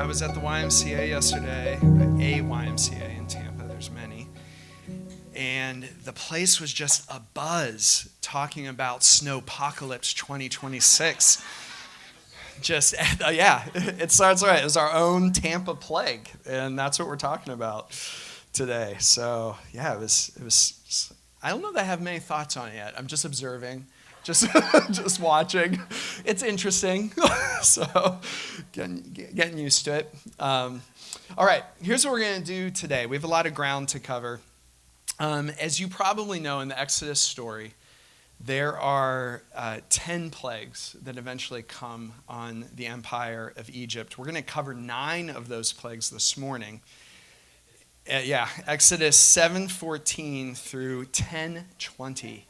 I was at the YMCA yesterday, a YMCA in Tampa, there's many, and the place was just abuzz talking about Snowpocalypse 2026. Just, yeah, it starts right. It was our own Tampa plague, and that's what we're talking about today. So, yeah, it was. I don't know that I have many thoughts on it yet. I'm just observing, just watching. It's interesting, so getting used to it. All right, here's what we're going to do today. We have a lot of ground to cover. As you probably know, in the Exodus story, there are 10 plagues that eventually come on the empire of Egypt. We're going to cover 9 of those plagues this morning. Exodus 7:14 through 10:20,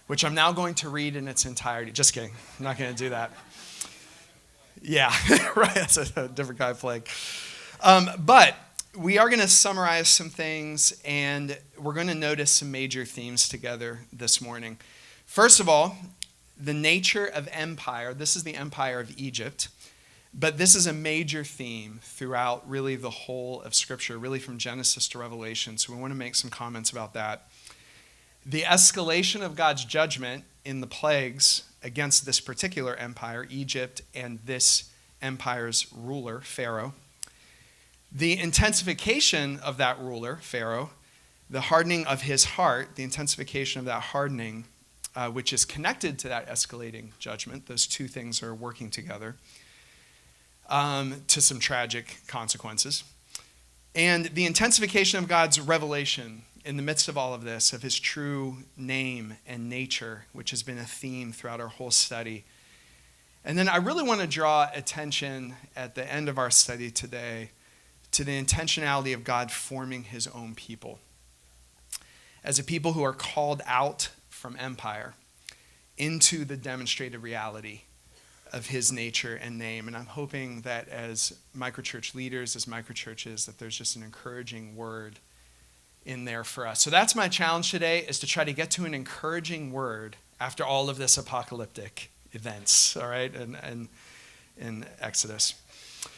which I'm now going to read in its entirety. Just kidding. I'm not going to do that. Yeah, right. That's a different kind of plague. But we are going to summarize some things, and we're going to notice some major themes together this morning. First of all, the nature of empire. This is the empire of Egypt, but this is a major theme throughout really the whole of Scripture, really from Genesis to Revelation, so we want to make some comments about that. The escalation of God's judgment in the plagues against this particular empire, Egypt, and this empire's ruler, Pharaoh. The intensification of that ruler, Pharaoh, the hardening of his heart, the intensification of that hardening, which is connected to that escalating judgment. Those two things are working together to some tragic consequences. And the intensification of God's revelation in the midst of all of this, of his true name and nature, which has been a theme throughout our whole study. And then I really want to draw attention at the end of our study today to the intentionality of God forming his own people. As a people who are called out from empire into the demonstrated reality of his nature and name. And I'm hoping that as microchurch leaders, as microchurches, that there's just an encouraging word in there for us. So that's my challenge today, is to try to get to an encouraging word after all of this apocalyptic events, all right, and in Exodus.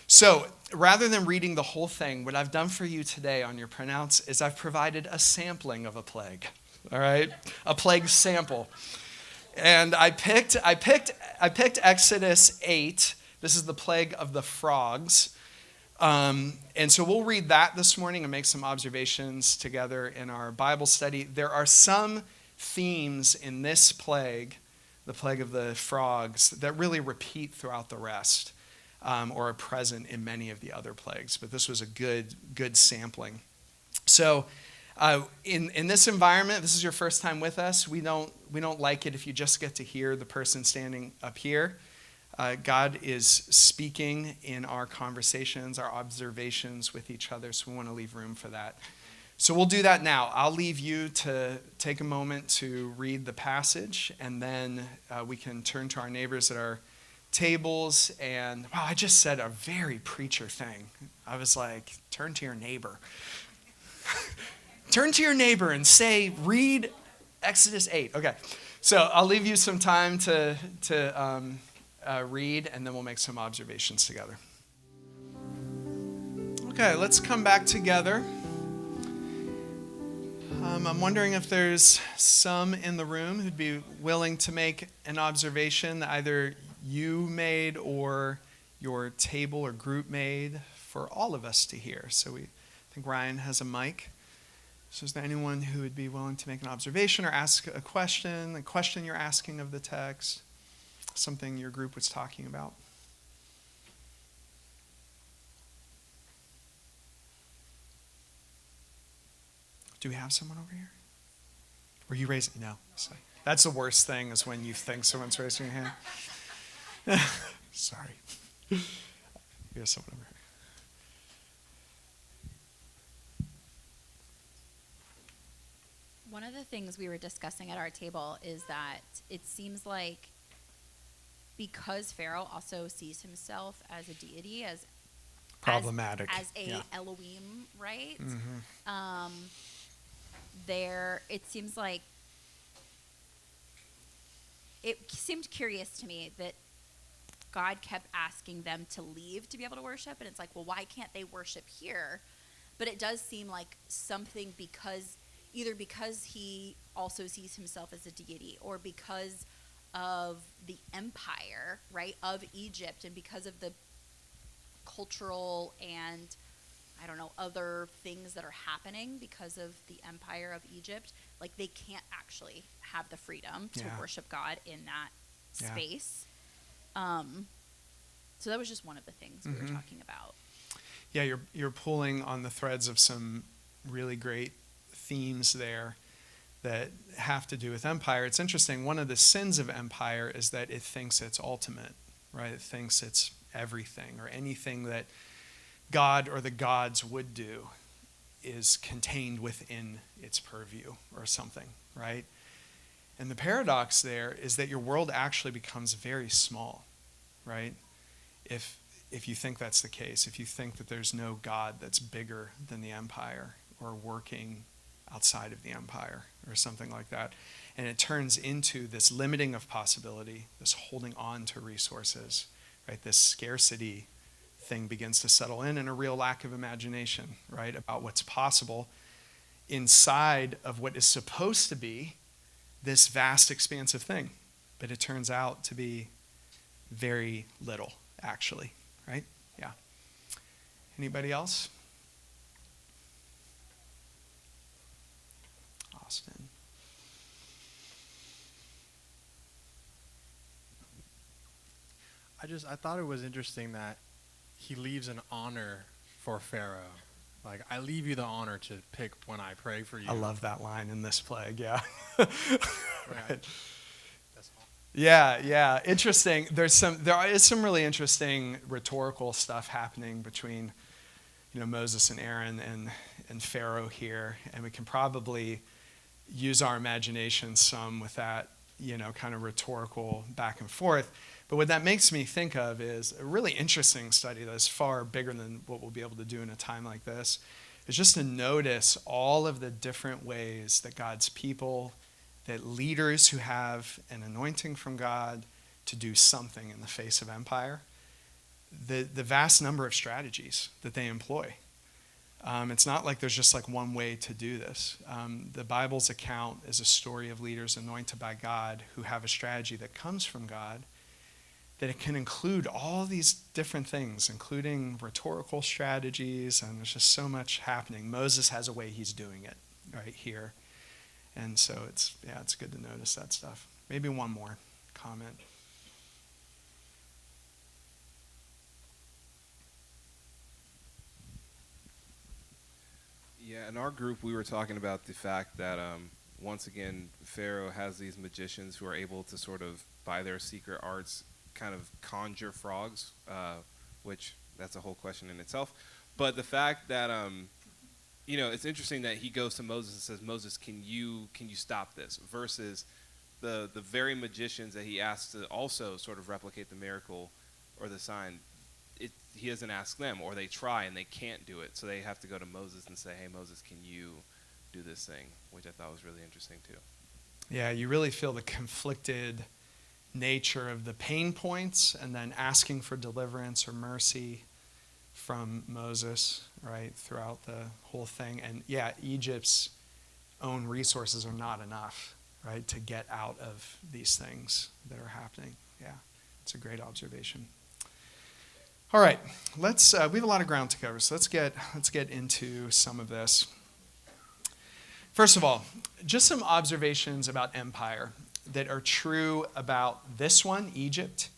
So rather than reading the whole thing, what I've done for you today on your printouts is I've provided a sampling of a plague. All right, a plague sample, and I picked Exodus 8. This is the plague of the frogs, and so we'll read that this morning and make some observations together in our Bible study. There are some themes in this plague, the plague of the frogs, that really repeat throughout the rest, or are present in many of the other plagues. But this was a good sampling. So. In this environment, this is your first time with us, we don't like it if you just get to hear the person standing up here. God is speaking in our conversations, our observations with each other, so we want to leave room for that. So we'll do that now. I'll leave you to take a moment to read the passage, and then we can turn to our neighbors at our tables. And wow, I just said a very preacher thing. I was like, turn to your neighbor. Turn to your neighbor and say, read Exodus 8. Okay, so I'll leave you some time to read, and then we'll make some observations together. Okay, let's come back together. I'm wondering if there's some in the room who'd be willing to make an observation that either you made or your table or group made for all of us to hear. So I think Ryan has a mic. So is there anyone who would be willing to make an observation or ask a question you're asking of the text, something your group was talking about? Do we have someone over here? Were you raising? No. Sorry. That's the worst thing, is when you think someone's raising their hand. Sorry. Here's someone over here. One of the things we were discussing at our table is that it seems like because Pharaoh also sees himself as a deity, as problematic, as a Elohim, right? Mm-hmm. It seems like it seemed curious to me that God kept asking them to leave to be able to worship. And it's like, well, why can't they worship here? But it does seem like something because he also sees himself as a deity, or because of the empire, right, of Egypt, and because of the cultural and, I don't know, other things that are happening because of the empire of Egypt, like they can't actually have the freedom to worship God in that space. So that was just one of the things we were talking about. Yeah, you're pulling on the threads of some really great themes there that have to do with empire. It's interesting. One of the sins of empire is that it thinks it's ultimate, right? It thinks it's everything, or anything that God or the gods would do is contained within its purview or something, right? And the paradox there is that your world actually becomes very small, right? If you think that's the case, if you think that there's no God that's bigger than the empire or working outside of the empire or something like that. And it turns into this limiting of possibility, this holding on to resources, right? This scarcity thing begins to settle in, and a real lack of imagination, right, about what's possible inside of what is supposed to be this vast, expansive thing. But it turns out to be very little, actually, right? Yeah. Anybody else? Austin. I thought it was interesting that he leaves an honor for Pharaoh. Like, I leave you the honor to pick when I pray for you. I love that line in this plague, yeah. Right. That's all. Yeah. Interesting. There is some really interesting rhetorical stuff happening between, Moses and Aaron and Pharaoh here, and we can probably use our imagination some with that, kind of rhetorical back and forth. But what that makes me think of is a really interesting study that is far bigger than what we'll be able to do in a time like this, is just to notice all of the different ways that God's people, that leaders who have an anointing from God to do something in the face of empire, the vast number of strategies that they employ. It's not like there's just like one way to do this. The Bible's account is a story of leaders anointed by God who have a strategy that comes from God, that it can include all these different things, including rhetorical strategies, and there's just so much happening. Moses has a way he's doing it right here. And so it's good to notice that stuff. Maybe one more comment. Yeah, in our group, we were talking about the fact that, once again, Pharaoh has these magicians who are able to sort of, by their secret arts, kind of conjure frogs, which that's a whole question in itself. But the fact that, it's interesting that he goes to Moses and says, Moses, can you stop this? Versus the very magicians that he asks to also sort of replicate the miracle or the sign. He doesn't ask them, or they try and they can't do it. So they have to go to Moses and say, hey, Moses, can you do this thing? Which I thought was really interesting too. Yeah, you really feel the conflicted nature of the pain points and then asking for deliverance or mercy from Moses, right, throughout the whole thing. And yeah, Egypt's own resources are not enough, right, to get out of these things that are happening. Yeah, it's a great observation. All right, we have a lot of ground to cover, so let's get into some of this. First of all, just some observations about empire that are true about this one, Egypt,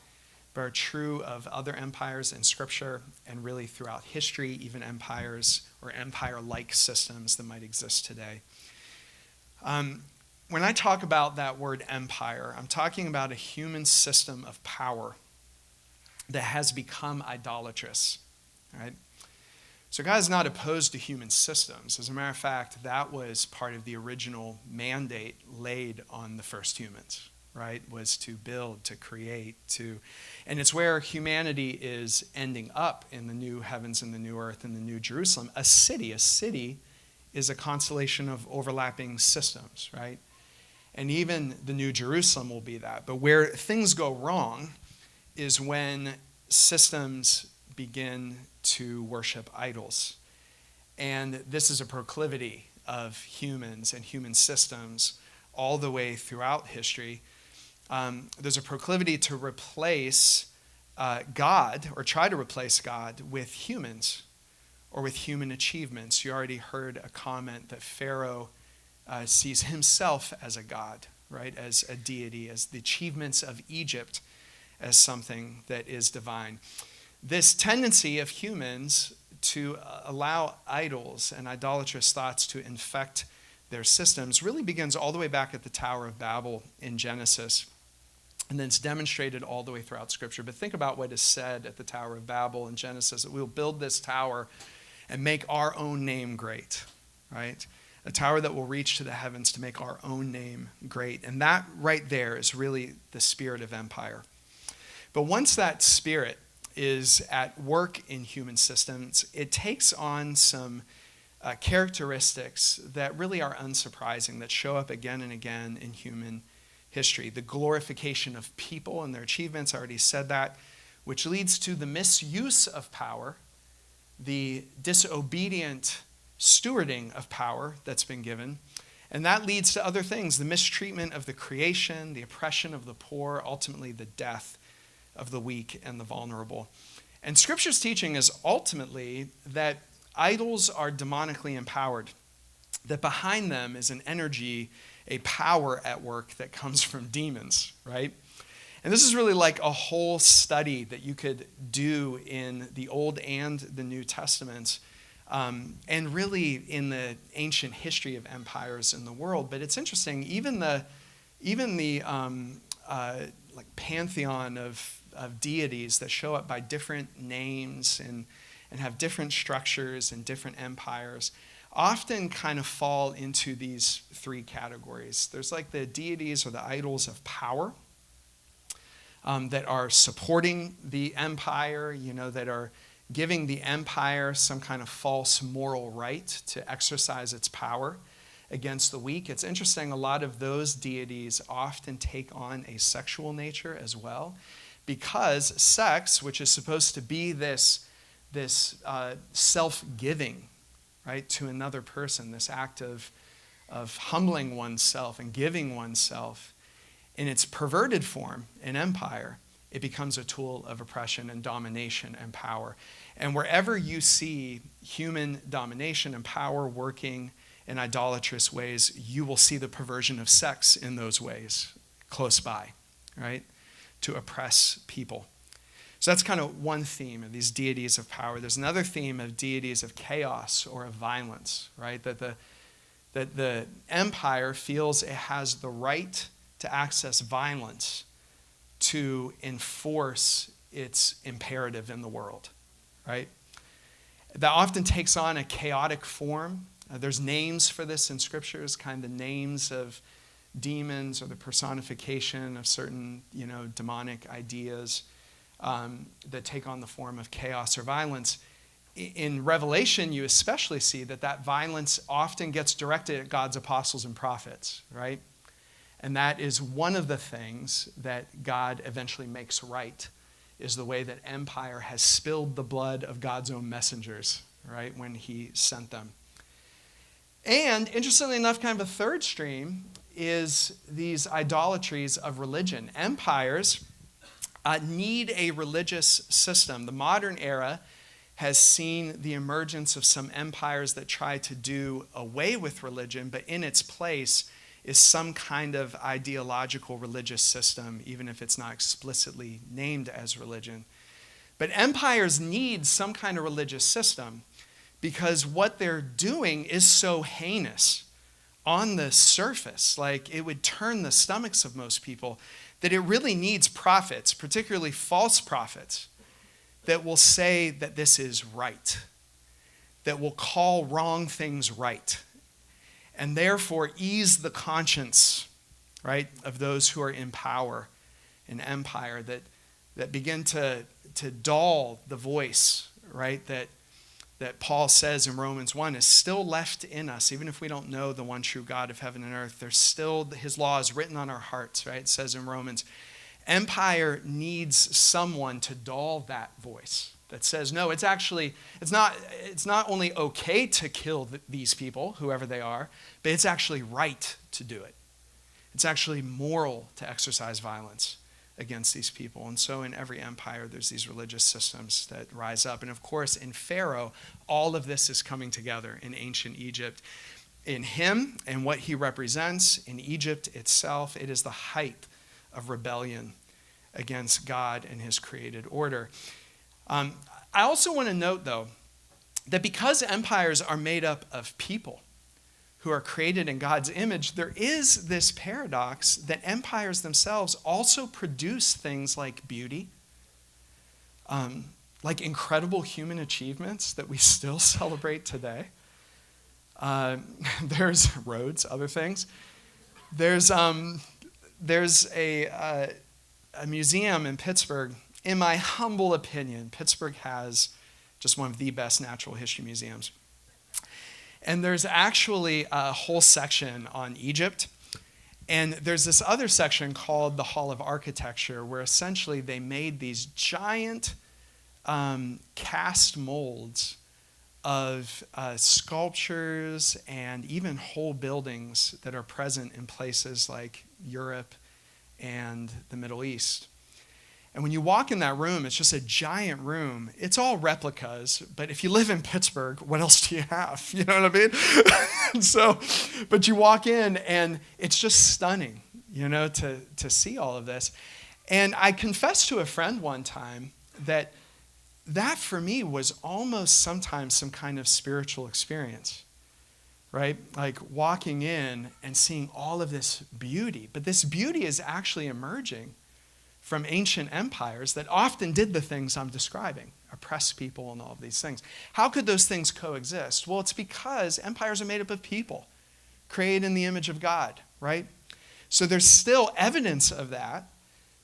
but are true of other empires in Scripture and really throughout history, even empires or empire-like systems that might exist today. When I talk about that word empire, I'm talking about a human system of power that has become idolatrous, right? So God is not opposed to human systems. As a matter of fact, that was part of the original mandate laid on the first humans, right? Was to build, to create, and it's where humanity is ending up in the new heavens and the new earth and the new Jerusalem. A city is a constellation of overlapping systems, right? And even the new Jerusalem will be that. But where things go wrong is when systems begin to worship idols. And this is a proclivity of humans and human systems all the way throughout history. There's a proclivity to replace God, or try to replace God, with humans or with human achievements. You already heard a comment that Pharaoh sees himself as a god, right? As a deity, as the achievements of Egypt as something that is divine. This tendency of humans to allow idols and idolatrous thoughts to infect their systems really begins all the way back at the Tower of Babel in Genesis. And then it's demonstrated all the way throughout Scripture. But think about what is said at the Tower of Babel in Genesis, that we'll build this tower and make our own name great, right? A tower that will reach to the heavens to make our own name great. And that right there is really the spirit of empire. But once that spirit is at work in human systems, it takes on some characteristics that really are unsurprising, that show up again and again in human history. The glorification of people and their achievements, I already said that, which leads to the misuse of power, the disobedient stewarding of power that's been given, and that leads to other things, the mistreatment of the creation, the oppression of the poor, ultimately the death of the weak and the vulnerable. And Scripture's teaching is ultimately that idols are demonically empowered, that behind them is an energy, a power at work that comes from demons, right? And this is really like a whole study that you could do in the Old and the New Testaments, and really in the ancient history of empires in the world. But it's interesting, even the like pantheon of deities that show up by different names and have different structures and different empires often kind of fall into these three categories. There's like the deities or the idols of power that are supporting the empire, that are giving the empire some kind of false moral right to exercise its power against the weak. It's interesting, a lot of those deities often take on a sexual nature as well, because sex, which is supposed to be this self-giving, right, to another person, this act of humbling oneself and giving oneself, in its perverted form in empire, it becomes a tool of oppression and domination and power. And wherever you see human domination and power working in idolatrous ways, you will see the perversion of sex in those ways close by, right, to oppress people. So that's kind of one theme of these deities of power. There's another theme of deities of chaos or of violence, right? That the empire feels it has the right to access violence to enforce its imperative in the world, right? That often takes on a chaotic form. There's names for this in scriptures, kind of the names of demons or the personification of certain, demonic ideas that take on the form of chaos or violence. In Revelation, you especially see that violence often gets directed at God's apostles and prophets, right? And that is one of the things that God eventually makes right, is the way that empire has spilled the blood of God's own messengers, right, when he sent them. And interestingly enough, kind of a third stream is these idolatries of religion. Empires need a religious system. The modern era has seen the emergence of some empires that try to do away with religion, but in its place is some kind of ideological religious system, even if it's not explicitly named as religion. But empires need some kind of religious system because what they're doing is so heinous on the surface, like it would turn the stomachs of most people, that it really needs prophets, particularly false prophets, that will say that this is right, that will call wrong things right, and therefore ease the conscience, right, of those who are in power in empire, that begin to dull the voice, right, that Paul says in Romans 1 is still left in us. Even if we don't know the one true God of heaven and earth, there's still his law is written on our hearts, right? It says in Romans. Empire needs someone to dull that voice that says, no, it's not only okay to kill these people, whoever they are, but it's actually right to do it. It's actually moral to exercise violence against these people. And so in every empire, there's these religious systems that rise up. And of course, in Pharaoh, all of this is coming together in ancient Egypt. In him and what he represents, in Egypt itself, it is the height of rebellion against God and his created order. I also want to note, though, that because empires are made up of people who are created in God's image, there is this paradox that empires themselves also produce things like beauty, like incredible human achievements that we still celebrate today. There's roads, other things. There's a museum in Pittsburgh. In my humble opinion, Pittsburgh has just one of the best natural history museums. And there's actually a whole section on Egypt. And there's this other section called the Hall of Architecture, where essentially they made these giant cast molds of sculptures and even whole buildings that are present in places like Europe and the Middle East. And when you walk in that room, it's just a giant room. It's all replicas, but if you live in Pittsburgh, what else do you have? You know what I mean? But you walk in and it's just stunning, to see all of this. And I confessed to a friend one time that for me was almost sometimes some kind of spiritual experience, right? Like walking in and seeing all of this beauty. But this beauty is actually emerging from ancient empires that often did the things I'm describing, oppress people and all of these things. How could those things coexist? Well, it's because empires are made up of people, created in the image of God, right? So there's still evidence of that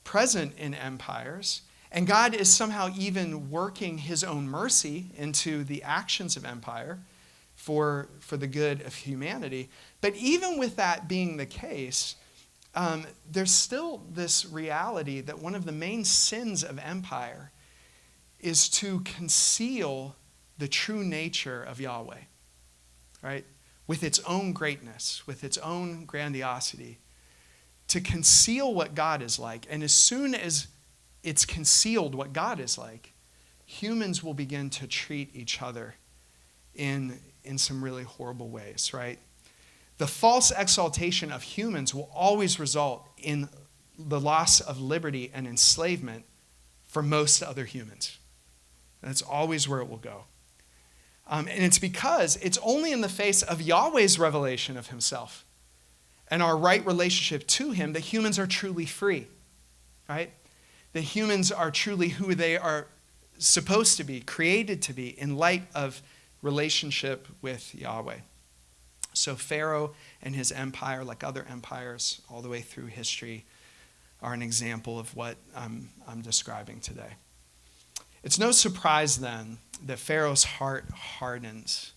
present in empires, and God is somehow even working his own mercy into the actions of empire for the good of humanity. But even with that being the case, there's still this reality that one of the main sins of empire is to conceal the true nature of Yahweh, right? With its own greatness, with its own grandiosity, to conceal what God is like. And as soon as it's concealed what God is like, humans will begin to treat each other in some really horrible ways, right? The false exaltation of humans will always result in the loss of liberty and enslavement for most other humans. That's always where it will go. And it's because it's only in the face of Yahweh's revelation of himself and our right relationship to him that humans are truly free, right? That humans are truly who they are supposed to be, created to be, in light of relationship with Yahweh. So Pharaoh and his empire, like other empires all the way through history, are an example of what I'm describing today. It's no surprise then that Pharaoh's heart hardens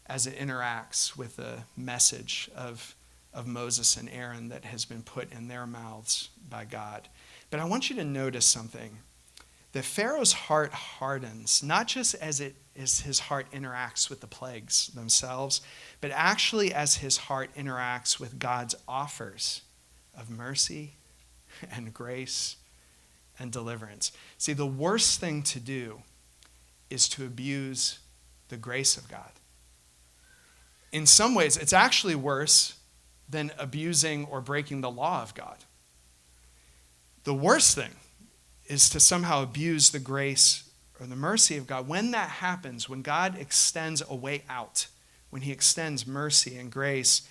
as it interacts with the message of Moses and Aaron that has been put in their mouths by God. But I want you to notice something. That Pharaoh's heart hardens, not just as his heart interacts with the plagues themselves, but actually as his heart interacts with God's offers of mercy and grace and deliverance. See, the worst thing to do is to abuse the grace of God. In some ways, it's actually worse than abusing or breaking the law of God. The worst thing is to somehow abuse the grace or the mercy of God. When that happens, when God extends a way out, when he extends mercy and grace,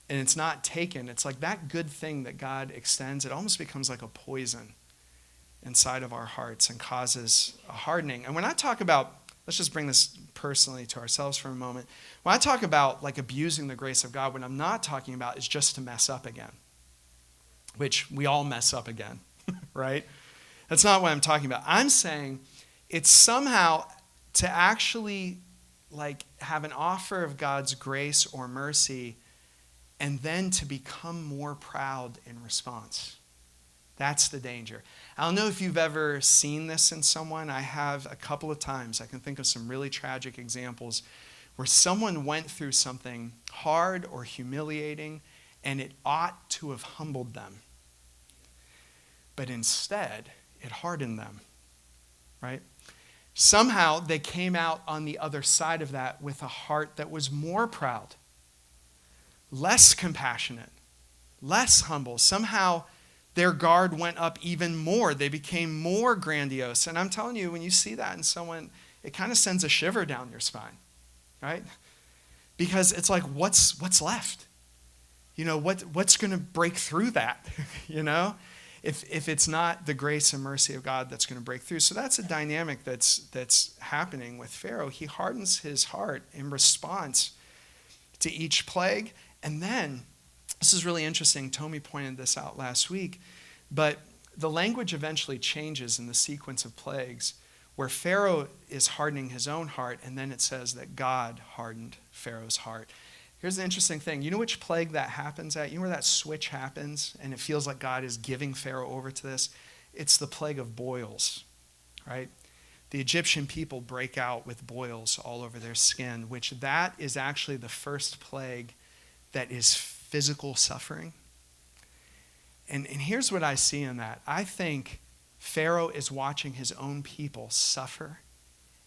and it's not taken, it's like that good thing that God extends, it almost becomes like a poison inside of our hearts and causes a hardening. And when I talk about, let's just bring this personally to ourselves for a moment. When I talk about like abusing the grace of God, what I'm not talking about is just to mess up again, which we all mess up again, right? That's not what I'm talking about. I'm saying it's somehow to actually like have an offer of God's grace or mercy and then to become more proud in response. That's the danger. I don't know if you've ever seen this in someone. I have a couple of times. I can think of some really tragic examples where someone went through something hard or humiliating, and it ought to have humbled them. But instead, it hardened them, right? Somehow they came out on the other side of that with a heart that was more proud, less compassionate, less humble. Somehow their guard went up even more. They became more grandiose. And I'm telling you, when you see that in someone, it kind of sends a shiver down your spine, right? Because it's like, what's left? What's going to break through that, If it's not the grace and mercy of God that's going to break through. So that's a dynamic that's happening with Pharaoh. He hardens his heart in response to each plague. And then, this is really interesting. Tommy pointed this out last week. But the language eventually changes in the sequence of plagues where Pharaoh is hardening his own heart, and then it says that God hardened Pharaoh's heart. Here's the interesting thing. You know which plague that happens at? You know where that switch happens and it feels like God is giving Pharaoh over to this? It's the plague of boils, right? The Egyptian people break out with boils all over their skin, which that is actually the first plague that is physical suffering. And here's what I see in that. I think Pharaoh is watching his own people suffer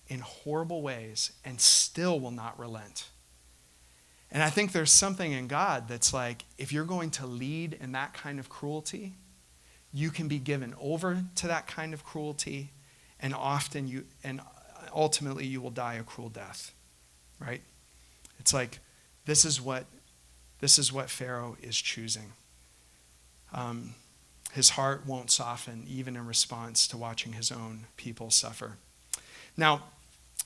in horrible ways and still will not relent. And I think there's something in God that's like, if you're going to lead in that kind of cruelty, you can be given over to that kind of cruelty, and ultimately you will die a cruel death, right? It's like, this is what Pharaoh is choosing. His heart won't soften even in response to watching his own people suffer. Now,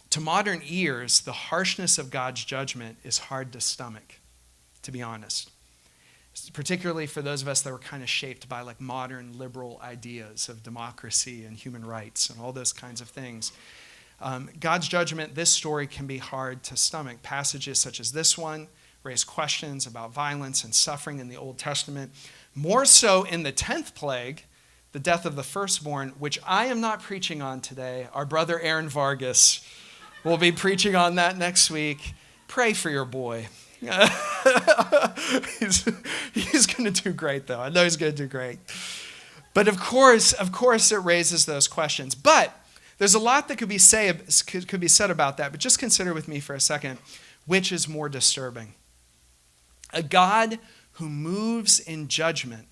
to modern ears, the harshness of God's judgment is hard to stomach, to be honest. Particularly for those of us that were kind of shaped by like modern liberal ideas of democracy and human rights and all those kinds of things. God's judgment, this story can be hard to stomach. Passages such as this one raise questions about violence and suffering in the Old Testament. More so in the 10th plague, the death of the firstborn, which I am not preaching on today. Our brother Aaron Vargas will be preaching on that next week. Pray for your boy. He's going to do great, though. I know he's going to do great. But of course, it raises those questions. But there's a lot that could be said about that. But just consider with me for a second, which is more disturbing? A God who moves in judgment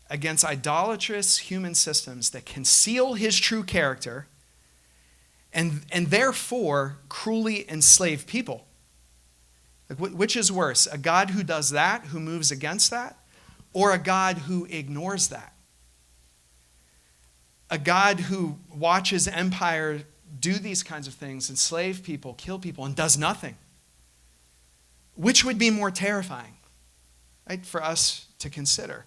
against idolatrous human systems that conceal his true character and therefore cruelly enslave people. Like, which is worse, a God who does that, who moves against that, or a God who ignores that? A God who watches empire do these kinds of things, enslave people, kill people, and does nothing. Which would be more terrifying, right, for us to consider?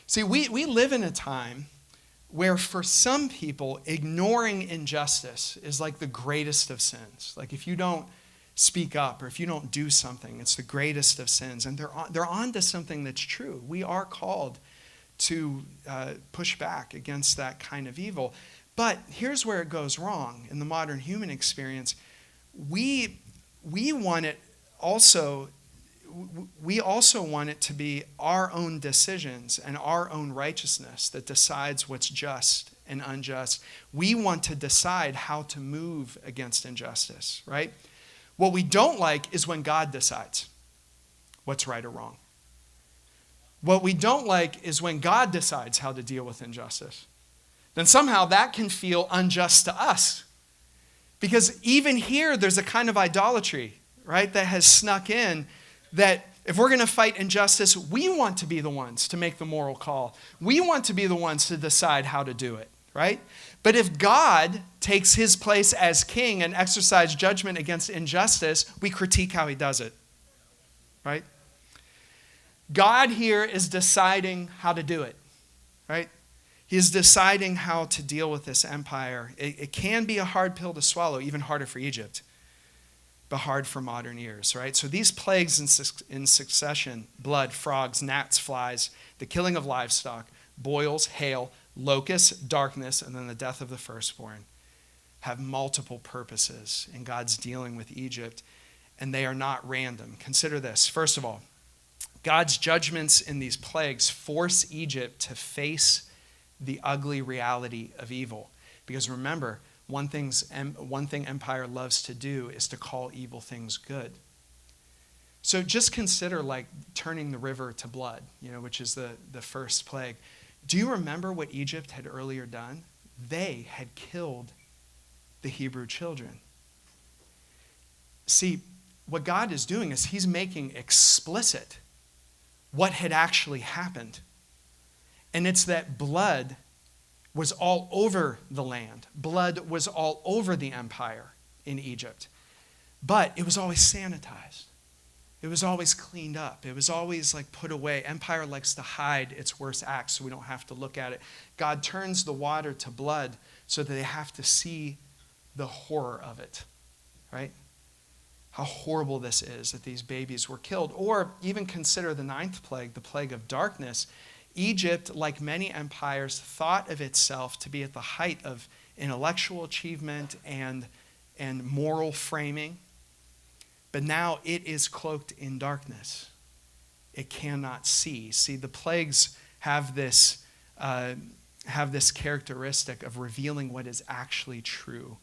See, we live in a time where for some people, ignoring injustice is like the greatest of sins. Like if you don't speak up or if you don't do something, it's the greatest of sins. And they're on to something that's true. We are called to push back against that kind of evil. But here's where it goes wrong in the modern human experience. We want it also... We also want it to be our own decisions and our own righteousness that decides what's just and unjust. We want to decide how to move against injustice, right? What we don't like is when God decides what's right or wrong. What we don't like is when God decides how to deal with injustice. Then somehow that can feel unjust to us. Because even here, there's a kind of idolatry, right, that has snuck in. That if we're going to fight injustice, we want to be the ones to make the moral call. We want to be the ones to decide how to do it, right? But if God takes his place as king and exercises judgment against injustice, we critique how he does it, right? God here is deciding how to do it, right? He is deciding how to deal with this empire. It can be a hard pill to swallow, even harder for Egypt, but hard for modern ears, right? So these plagues in succession, blood, frogs, gnats, flies, the killing of livestock, boils, hail, locusts, darkness, and then the death of the firstborn, have multiple purposes in God's dealing with Egypt, and they are not random. Consider this. First of all, God's judgments in these plagues force Egypt to face the ugly reality of evil. Because remember, one thing empire loves to do is to call evil things good. So just consider like turning the river to blood, which is the first plague. Do you remember what Egypt had earlier done? They had killed the Hebrew children. See, what God is doing is he's making explicit what had actually happened. And it's that blood was all over the land. Blood was all over the empire in Egypt. But it was always sanitized. It was always cleaned up. It was always like put away. Empire likes to hide its worst acts so we don't have to look at it. God turns the water to blood so that they have to see the horror of it, right? How horrible this is that these babies were killed. Or even consider the 9th plague, the plague of darkness. Egypt, like many empires, thought of itself to be at the height of intellectual achievement and moral framing. But now it is cloaked in darkness. It cannot see. See, the plagues have this characteristic of revealing what is actually true,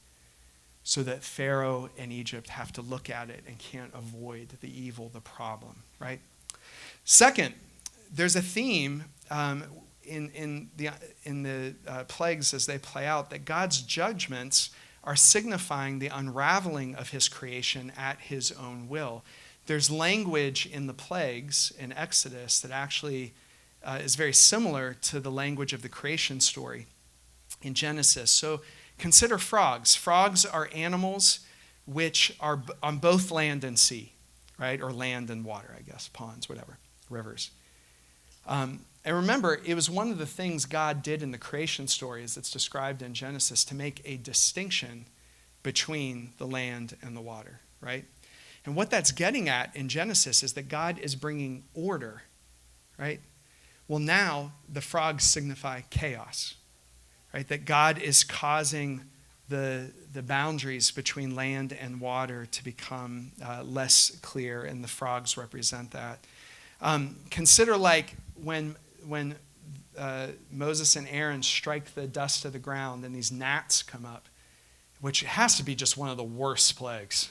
so that Pharaoh and Egypt have to look at it and can't avoid the evil, the problem, right? Second, there's a theme in the plagues as they play out that God's judgments are signifying the unraveling of his creation at his own will. There's language in the plagues in Exodus that actually is very similar to the language of the creation story in Genesis. So consider frogs. Frogs are animals which are on both land and sea, right? Or land and water, I guess, ponds, whatever, rivers. And remember, it was one of the things God did in the creation stories that's described in Genesis to make a distinction between the land and the water, right? And what that's getting at in Genesis is that God is bringing order, right? Well, now the frogs signify chaos, right? That God is causing the boundaries between land and water to become less clear, and the frogs represent that. Consider like when Moses and Aaron strike the dust of the ground and these gnats come up, which has to be just one of the worst plagues,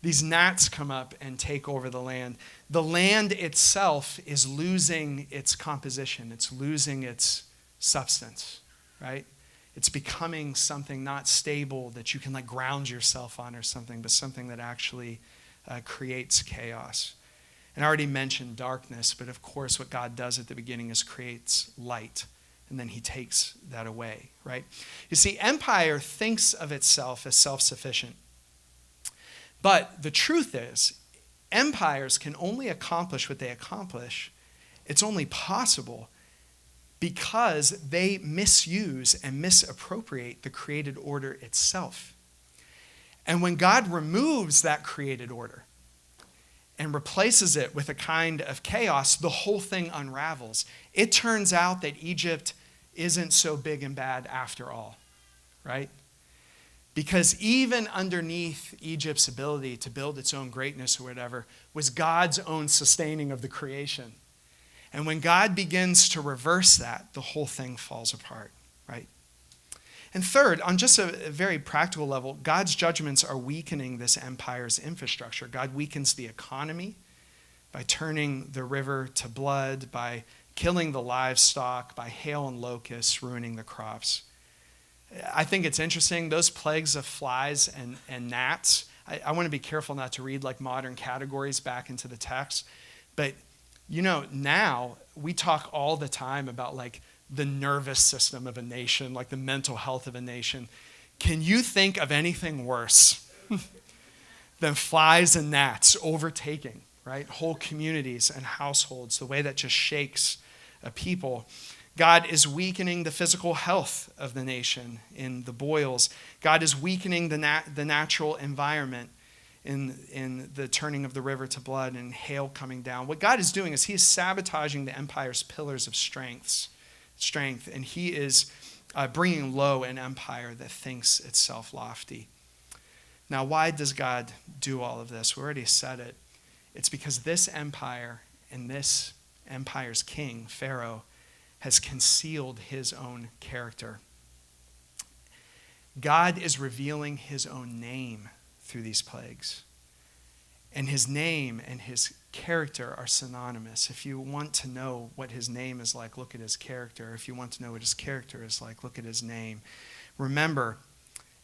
These gnats come up and take over the land. The land itself is losing its composition. It's losing its substance, right? It's becoming something not stable that you can like ground yourself on or something, but something that actually creates chaos. And I already mentioned darkness, but of course what God does at the beginning is creates light, and then he takes that away, right? You see, empire thinks of itself as self-sufficient. But the truth is, empires can only accomplish what they accomplish. It's only possible because they misuse and misappropriate the created order itself. And when God removes that created order and replaces it with a kind of chaos, the whole thing unravels. It turns out that Egypt isn't so big and bad after all, right? Because even underneath Egypt's ability to build its own greatness or whatever was God's own sustaining of the creation. And when God begins to reverse that, the whole thing falls apart, right? And third, on just a very practical level, God's judgments are weakening this empire's infrastructure. God weakens the economy by turning the river to blood, by killing the livestock, by hail and locusts, ruining the crops. I think it's interesting, those plagues of flies and gnats, I want to be careful not to read like modern categories back into the text, but now we talk all the time about like the nervous system of a nation, like the mental health of a nation. Can you think of anything worse than flies and gnats overtaking, right? Whole communities and households, the way that just shakes a people. God is weakening the physical health of the nation in the boils. God is weakening the natural environment in the turning of the river to blood and hail coming down. What God is doing is he is sabotaging the empire's pillars of strength, and he is bringing low an empire that thinks itself lofty. Now, why does God do all of this? We already said it. It's because this empire and this empire's king, Pharaoh, has concealed his own character. God is revealing his own name through these plagues. And his name and his character are synonymous. If you want to know what his name is like, look at his character. If you want to know what his character is like, look at his name. Remember,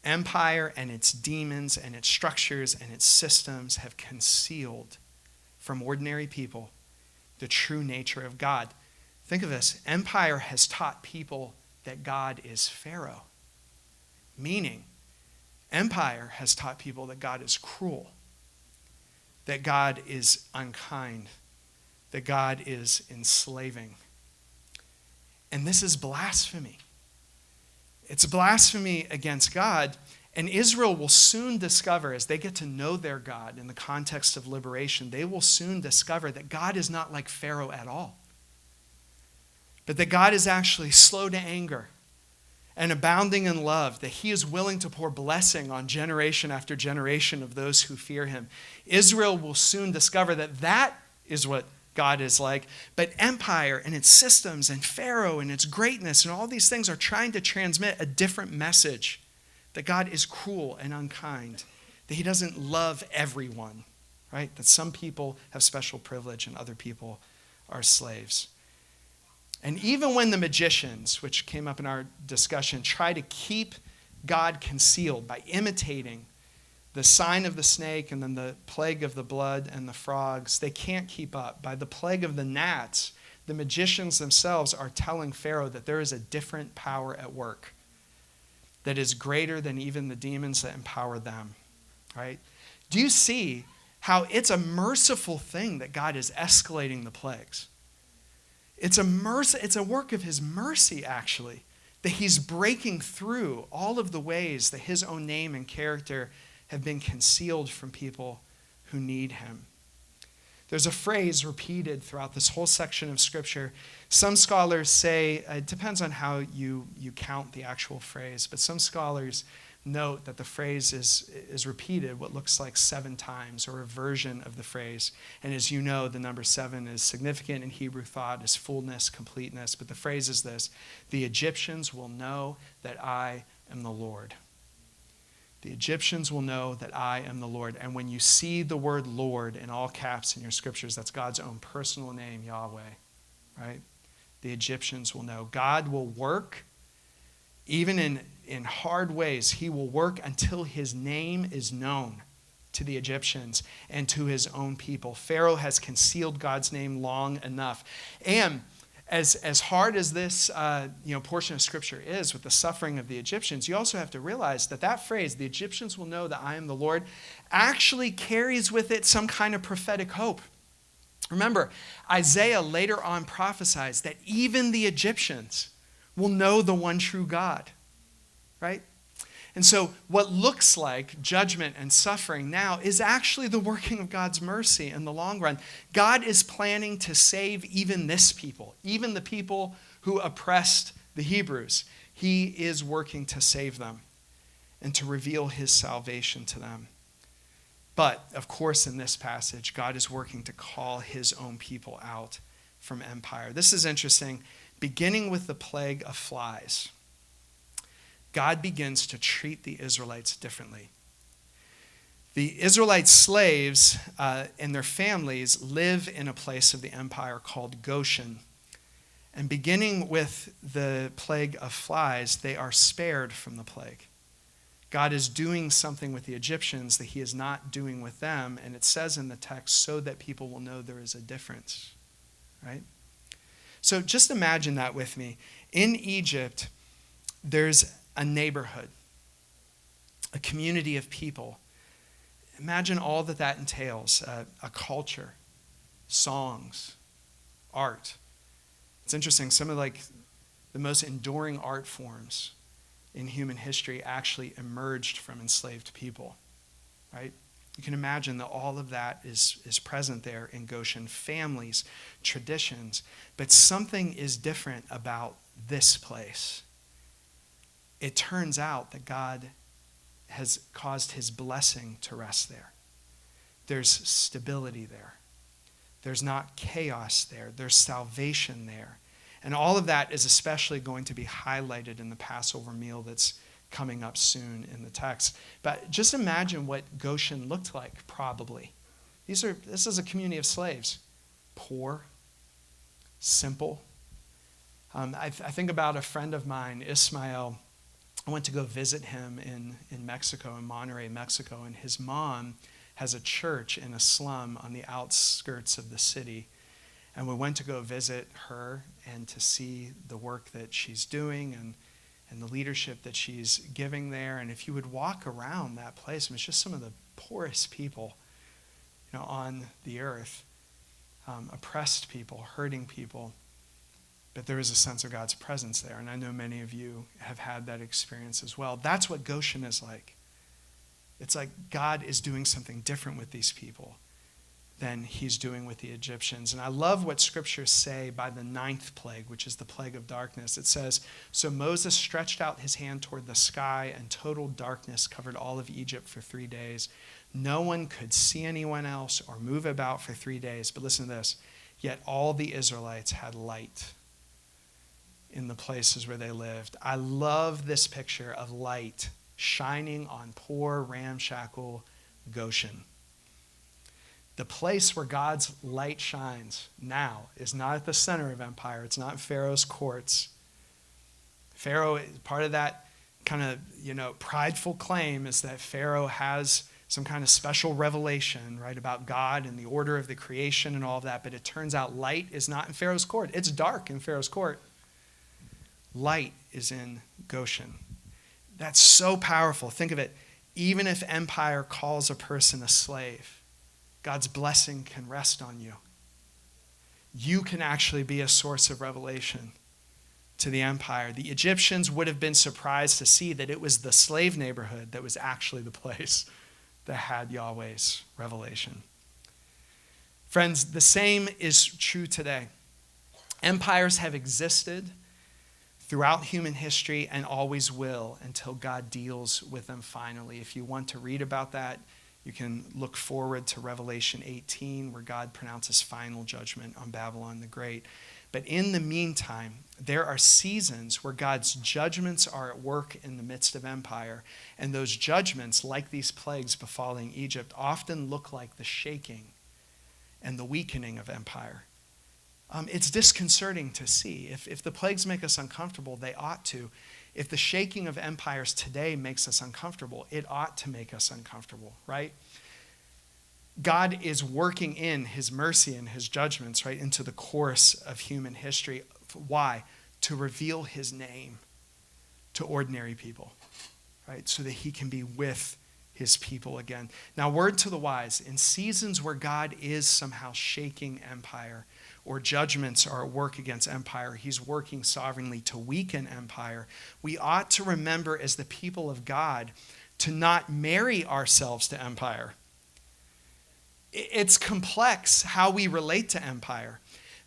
empire and its demons and its structures and its systems have concealed from ordinary people the true nature of God. Think of this. Empire has taught people that God is Pharaoh. Meaning, empire has taught people that God is cruel, that God is unkind, that God is enslaving. And this is blasphemy. It's blasphemy against God. And Israel will soon discover, as they get to know their God in the context of liberation, they will soon discover that God is not like Pharaoh at all, but that God is actually slow to anger and abounding in love, that he is willing to pour blessing on generation after generation of those who fear him. Israel will soon discover that that is what God is like. But empire and its systems and Pharaoh and its greatness and all these things are trying to transmit a different message, that God is cruel and unkind, that he doesn't love everyone, right? That some people have special privilege and other people are slaves. And even when the magicians, which came up in our discussion, try to keep God concealed by imitating the sign of the snake and then the plague of the blood and the frogs, they can't keep up. By the plague of the gnats, the magicians themselves are telling Pharaoh that there is a different power at work that is greater than even the demons that empower them, right? Do you see how it's a merciful thing that God is escalating the plagues? It's a work of his mercy, actually, that he's breaking through all of the ways that his own name and character have been concealed from people who need him. There's a phrase repeated throughout this whole section of Scripture. Some scholars say, it depends on how you count the actual phrase, but some scholars note that the phrase is repeated what looks like 7 times, or a version of the phrase. And as you know, the number 7 is significant in Hebrew thought, is fullness, completeness. But the phrase is this: the Egyptians will know that I am the Lord. The Egyptians will know that I am the Lord. And when you see the word Lord in all caps in your scriptures, that's God's own personal name, Yahweh, right? The Egyptians will know. God will work even in hard ways. He will work until his name is known to the Egyptians and to his own people. Pharaoh has concealed God's name long enough. And as hard as this portion of Scripture is with the suffering of the Egyptians, you also have to realize that phrase, the Egyptians will know that I am the Lord, actually carries with it some kind of prophetic hope. Remember, Isaiah later on prophesies that even the Egyptians will know the one true God, right? And so what looks like judgment and suffering now is actually the working of God's mercy in the long run. God is planning to save even this people, even the people who oppressed the Hebrews. He is working to save them and to reveal his salvation to them. But, of course, in this passage, God is working to call his own people out from empire. This is interesting. Beginning with the plague of flies, God begins to treat the Israelites differently. The Israelite slaves and their families live in a place of the empire called Goshen. And beginning with the plague of flies, they are spared from the plague. God is doing something with the Egyptians that he is not doing with them. And it says in the text, so that people will know there is a difference, right? So just imagine that with me. In Egypt, there's a neighborhood, a community of people. Imagine all that entails, a culture, songs, art. It's interesting, some of the most enduring art forms in human history actually emerged from enslaved people, right? You can imagine that all of that is present there in Goshen. Families, traditions. But something is different about this place. It turns out that God has caused his blessing to rest there. There's stability there. There's not chaos there. There's salvation there. And all of that is especially going to be highlighted in the Passover meal that's coming up soon in the text. But just imagine what Goshen looked like, probably. This is a community of slaves. Poor, simple. I think about a friend of mine, Ismael. I went to go visit him in Mexico, in Monterrey, Mexico, and his mom has a church in a slum on the outskirts of the city. And we went to go visit her and to see the work that she's doing and the leadership that she's giving there. And if you would walk around that place, it's just some of the poorest people, on the earth, oppressed people, hurting people. But there is a sense of God's presence there. And I know many of you have had that experience as well. That's what Goshen is like. It's like God is doing something different with these people than he's doing with the Egyptians. And I love what scriptures say by the 9th plague, which is the plague of darkness. It says, "So Moses stretched out his hand toward the sky, and total darkness covered all of Egypt for 3 days. No one could see anyone else or move about for 3 days." But listen to this. "Yet all the Israelites had light in the places where they lived." I love this picture of light shining on poor, ramshackle Goshen. The place where God's light shines now is not at the center of empire. It's not Pharaoh's courts. Pharaoh, part of that kind of, prideful claim is that Pharaoh has some kind of special revelation, right, about God and the order of the creation and all of that. But it turns out light is not in Pharaoh's court. It's dark in Pharaoh's court. Light is in Goshen. That's so powerful. Think of it. Even if empire calls a person a slave, God's blessing can rest on you. You can actually be a source of revelation to the empire. The Egyptians would have been surprised to see that it was the slave neighborhood that was actually the place that had Yahweh's revelation. Friends, the same is true today. Empires have existed throughout human history and always will until God deals with them finally. If you want to read about that, you can look forward to Revelation 18, where God pronounces final judgment on Babylon the Great. But in the meantime, there are seasons where God's judgments are at work in the midst of empire. And those judgments, like these plagues befalling Egypt, often look like the shaking and the weakening of empire. It's disconcerting to see. If the plagues make us uncomfortable, they ought to. If the shaking of empires today makes us uncomfortable, it ought to make us uncomfortable, right? God is working in his mercy and his judgments, right, into the course of human history. Why? To reveal his name to ordinary people, right? So that he can be with his people again. Now, word to the wise, in seasons where God is somehow shaking empire, or judgments are at work against empire, he's working sovereignly to weaken empire, we ought to remember as the people of God to not marry ourselves to empire. It's complex how we relate to empire.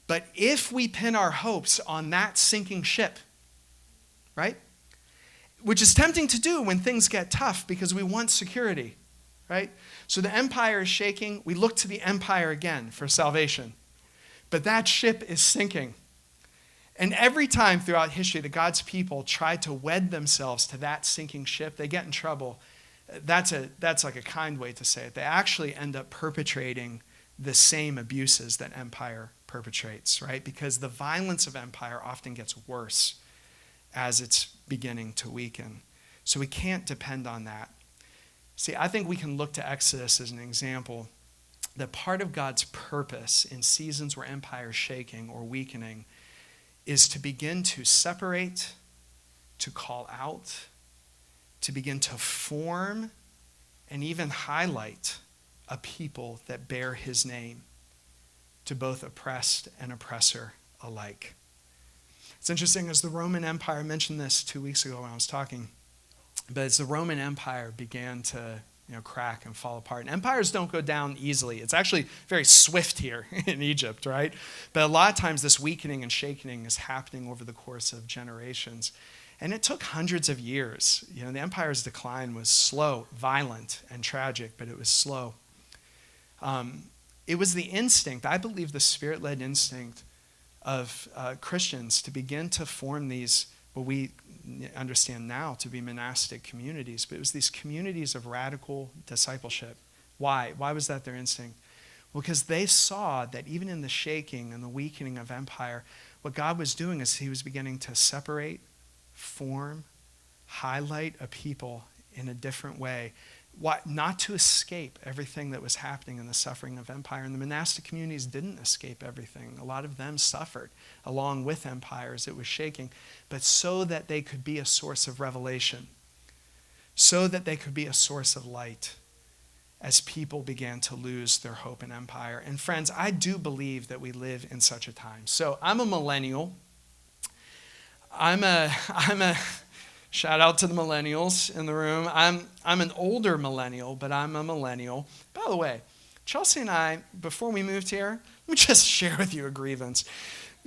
But if we pin our hopes on that sinking ship, right? Which is tempting to do when things get tough because we want security, right? So the empire is shaking. We look to the empire again for salvation. But that ship is sinking. And every time throughout history that God's people try to wed themselves to that sinking ship, they get in trouble. That's like a kind way to say it. They actually end up perpetrating the same abuses that empire perpetrates, right? Because the violence of empire often gets worse as it's beginning to weaken. So we can't depend on that. See, I think we can look to Exodus as an example that part of God's purpose in seasons where empire is shaking or weakening is to begin to separate, to call out, to begin to form, and even highlight a people that bear his name to both oppressed and oppressor alike. It's interesting, as the Roman Empire, I mentioned this 2 weeks ago when I was talking, but as the Roman Empire began to crack and fall apart. And empires don't go down easily. It's actually very swift here in Egypt, right? But a lot of times this weakening and shaking is happening over the course of generations. And it took hundreds of years. The empire's decline was slow, violent, and tragic, but it was slow. It was the instinct, I believe the Spirit-led instinct of Christians to begin to form these, what we understand now to be monastic communities, but it was these communities of radical discipleship. Why? Why was that their instinct? Well, because they saw that even in the shaking and the weakening of empire, what God was doing is he was beginning to separate, form, highlight a people in a different way. Why? Not to escape everything that was happening in the suffering of empire. And the monastic communities didn't escape everything. A lot of them suffered along with empires. It was shaking. But so that they could be a source of revelation, so that they could be a source of light as people began to lose their hope in empire. And friends, I do believe that we live in such a time. So I'm a millennial. I'm a shout out to the millennials in the room. I'm an older millennial, but I'm a millennial. By the way, Chelsea and I, before we moved here, let me just share with you a grievance.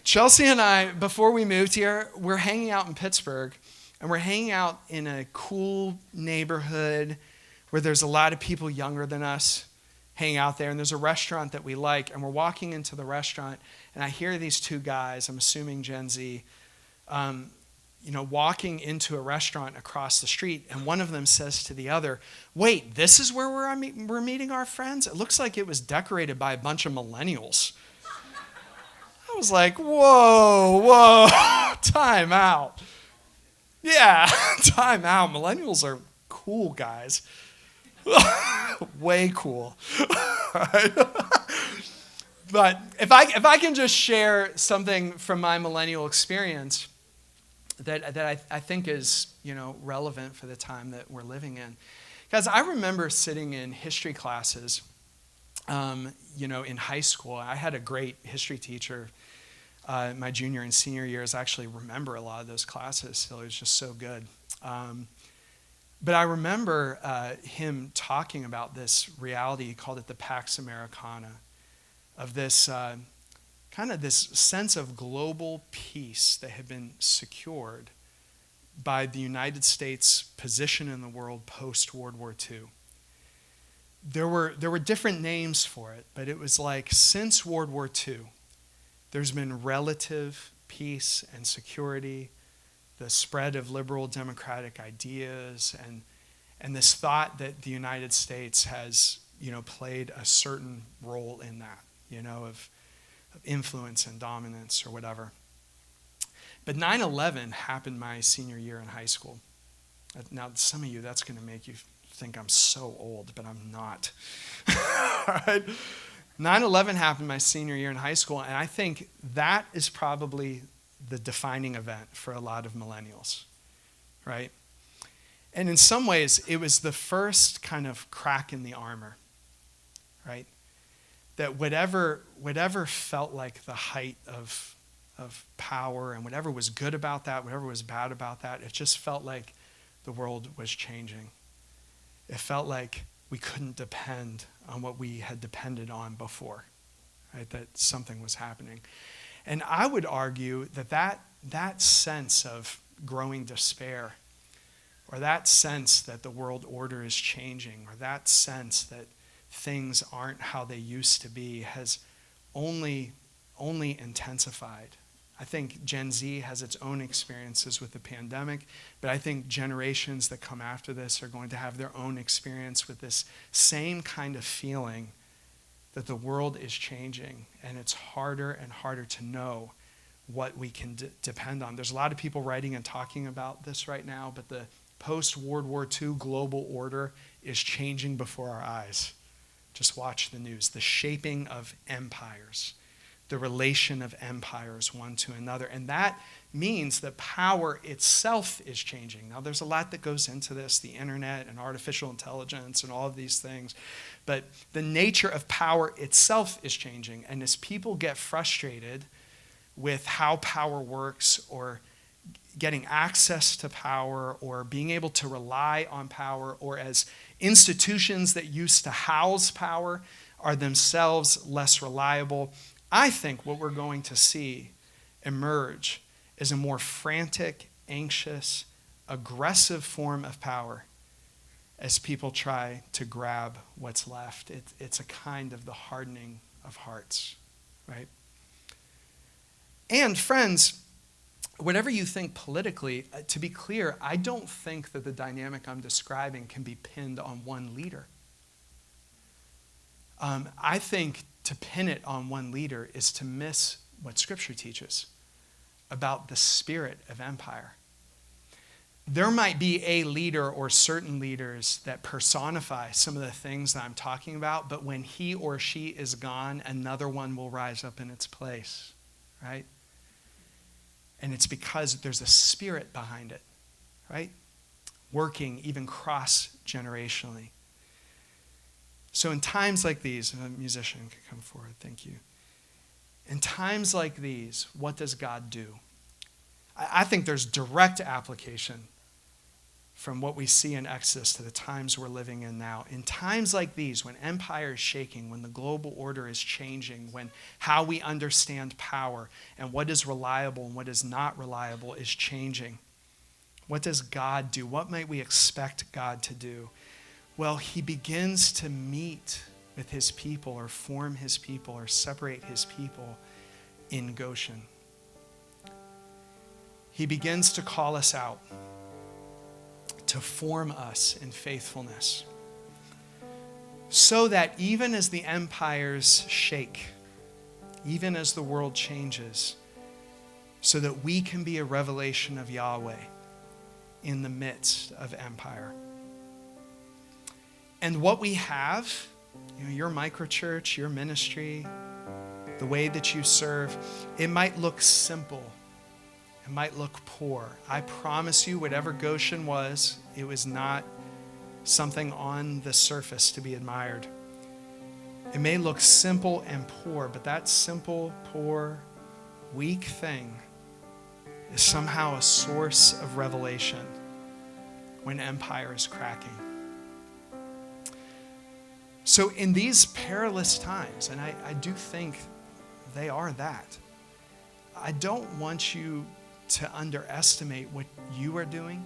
Chelsea and I, before we moved here, we're hanging out in Pittsburgh, and we're hanging out in a cool neighborhood where there's a lot of people younger than us hanging out there, and there's a restaurant that we like, and we're walking into the restaurant, and I hear these two guys, I'm assuming Gen Z, walking into a restaurant across the street, and one of them says to the other, "Wait, this is where we're meeting our friends? It looks like it was decorated by a bunch of millennials." I was like, whoa, time out. Yeah, time out. Millennials are cool guys. Way cool. But if I can just share something from my millennial experience that I think is relevant for the time that we're living in. Guys, I remember sitting in history classes, in high school. I had a great history teacher my junior and senior years. I actually remember a lot of those classes still. It was just so good. But I remember him talking about this reality. He called it the Pax Americana, of this kind of this sense of global peace that had been secured by the United States' position in the world post-World War II. There were different names for it, but it was like since World War II, there's been relative peace and security, the spread of liberal democratic ideas, and this thought that the United States has played a certain role in that, of influence and dominance or whatever. But 9/11 happened my senior year in high school. Now, some of you, that's going to make you think I'm so old, but I'm not. All right? 9/11 happened my senior year in high school, and I think that is probably the defining event for a lot of millennials, right? And in some ways, it was the first kind of crack in the armor, right? That whatever felt like the height of power and whatever was good about that, whatever was bad about that, it just felt like the world was changing. It felt like we couldn't depend on what we had depended on before, right? That something was happening. And I would argue that sense of growing despair, or that sense that the world order is changing, or that sense that things aren't how they used to be, has only intensified. I think Gen Z has its own experiences with the pandemic, but I think generations that come after this are going to have their own experience with this same kind of feeling that the world is changing, and it's harder and harder to know what we can depend on. There's a lot of people writing and talking about this right now, but the post-World War II global order is changing before our eyes. Just watch the news. The shaping of empires, the relation of empires one to another. And that means that power itself is changing. Now, there's a lot that goes into this, the internet and artificial intelligence and all of these things. But the nature of power itself is changing. And as people get frustrated with how power works, or getting access to power or being able to rely on power, or as institutions that used to house power are themselves less reliable, I think what we're going to see emerge is a more frantic, anxious, aggressive form of power as people try to grab what's left. It's a kind of the hardening of hearts, right? And friends, whatever you think politically, to be clear, I don't think that the dynamic I'm describing can be pinned on one leader. I think to pin it on one leader is to miss what Scripture teaches about the spirit of empire. There might be a leader or certain leaders that personify some of the things that I'm talking about, but when he or she is gone, another one will rise up in its place, right? And it's because there's a spirit behind it, right? Working even cross-generationally. So in times like these, and a musician can come forward, thank you. In times like these, what does God do? I think there's direct application from what we see in Exodus to the times we're living in now. In times like these, when empire is shaking, when the global order is changing, when how we understand power and what is reliable and what is not reliable is changing, what does God do? What might we expect God to do? Well, he begins to meet with his people or form his people or separate his people in Goshen. He begins to call us out, to form us in faithfulness, so that even as the empires shake, even as the world changes, so that we can be a revelation of Yahweh in the midst of empire. And what we have, your microchurch, your ministry, the way that you serve, it might look simple. It might look poor. I promise you, whatever Goshen was, it was not something on the surface to be admired. It may look simple and poor, but that simple, poor, weak thing is somehow a source of revelation when empire is cracking. So in these perilous times, and I do think they are that, I don't want you to underestimate what you are doing,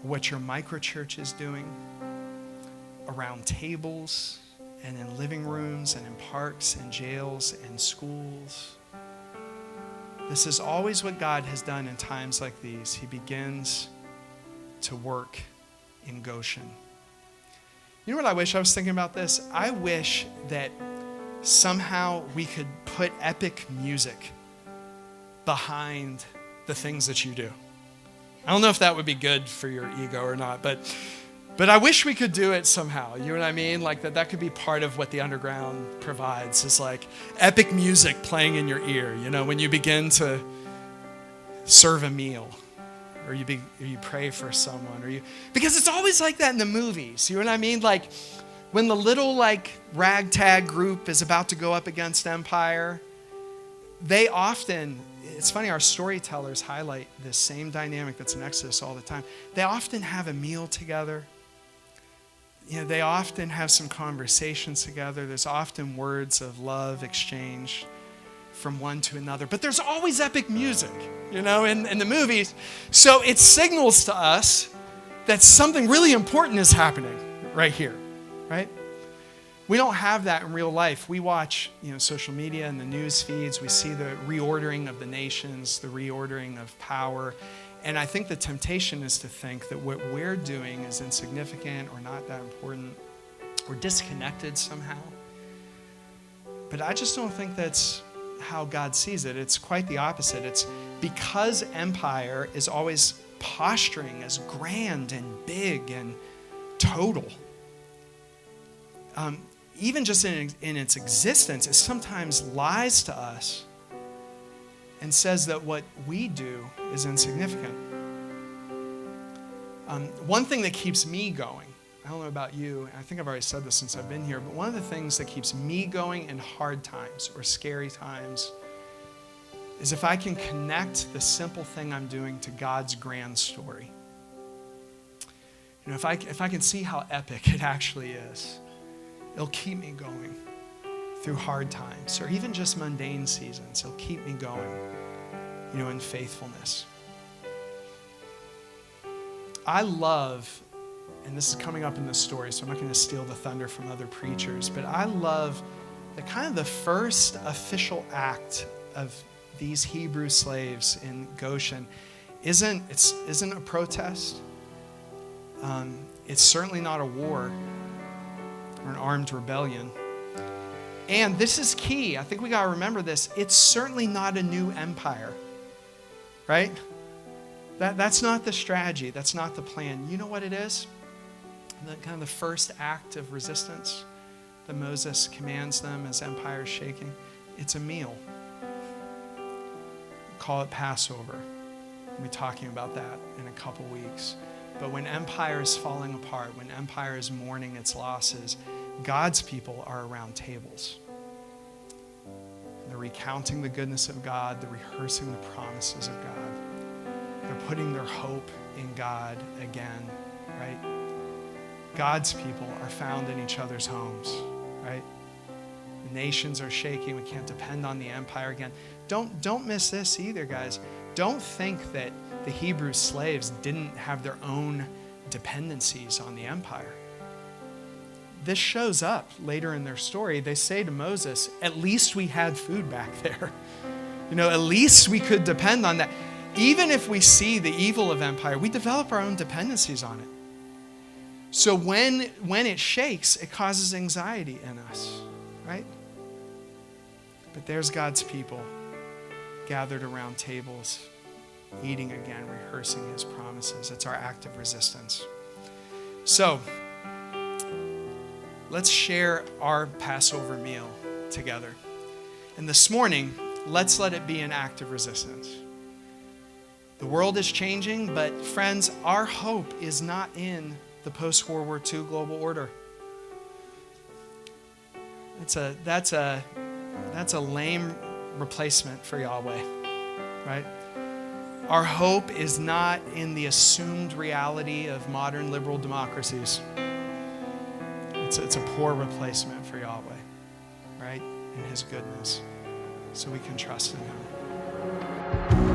what your microchurch is doing around tables and in living rooms and in parks and jails and schools. This is always what God has done in times like these. He begins to work in Goshen. You know what I wish? I was thinking about this. I wish that somehow we could put epic music behind the things that you do. I don't know if that would be good for your ego or not, but I wish we could do it somehow. You know what I mean? Like that could be part of what the underground provides, is like epic music playing in your ear, when you begin to serve a meal, or you pray for someone, because it's always like that in the movies. You know what I mean? Like when the little ragtag group is about to go up against empire, they often, it's funny, our storytellers highlight this same dynamic that's in Exodus all the time. They often have a meal together. They often have some conversations together. There's often words of love exchanged from one to another. But there's always epic music, in the movies. So it signals to us that something really important is happening right here, right? We don't have that in real life. We watch, social media and the news feeds. We see the reordering of the nations, the reordering of power. And I think the temptation is to think that what we're doing is insignificant or not that important or disconnected somehow. But I just don't think that's how God sees it. It's quite the opposite. It's because empire is always posturing as grand and big and total. Even just in its existence, it sometimes lies to us and says that what we do is insignificant. One thing that keeps me going, I don't know about you, and I think I've already said this since I've been here, but one of the things that keeps me going in hard times or scary times is if I can connect the simple thing I'm doing to God's grand story. You know, if I can see how epic it actually is, it'll keep me going through hard times or even just mundane seasons. It'll keep me going, you know, in faithfulness. I love, and this is coming up in the story, so I'm not going to steal the thunder from other preachers, but I love that kind of the first official act of these Hebrew slaves in Goshen isn't a protest. It's certainly not a war or an armed rebellion. And this is key. I think we got to remember this. It's certainly not a new empire, right? That's not the strategy. That's not the plan. You know what it is? Kind of the first act of resistance that Moses commands them as empire is shaking. It's a meal. Call it Passover. We'll be talking about that in a couple weeks. But when empire is falling apart, when empire is mourning its losses, God's people are around tables. They're recounting the goodness of God. They're rehearsing the promises of God. They're putting their hope in God again, right? God's people are found in each other's homes, right? The nations are shaking. We can't depend on the empire again. Don't miss this either, guys. Don't think that the Hebrew slaves didn't have their own dependencies on the empire. This shows up later in their story. They say to Moses, at least we had food back there. You know, at least we could depend on that. Even if we see the evil of empire, we develop our own dependencies on it. So when it shakes, it causes anxiety in us, right? But there's God's people gathered around tables, eating again, rehearsing his promises. It's our act of resistance. So let's share our Passover meal together. And this morning, let's let it be an act of resistance. The world is changing, but friends, our hope is not in the post-World War II global order. That's a lame replacement for Yahweh, right? Our hope is not in the assumed reality of modern liberal democracies. It's a poor replacement for Yahweh, right? In his goodness. So we can trust in him.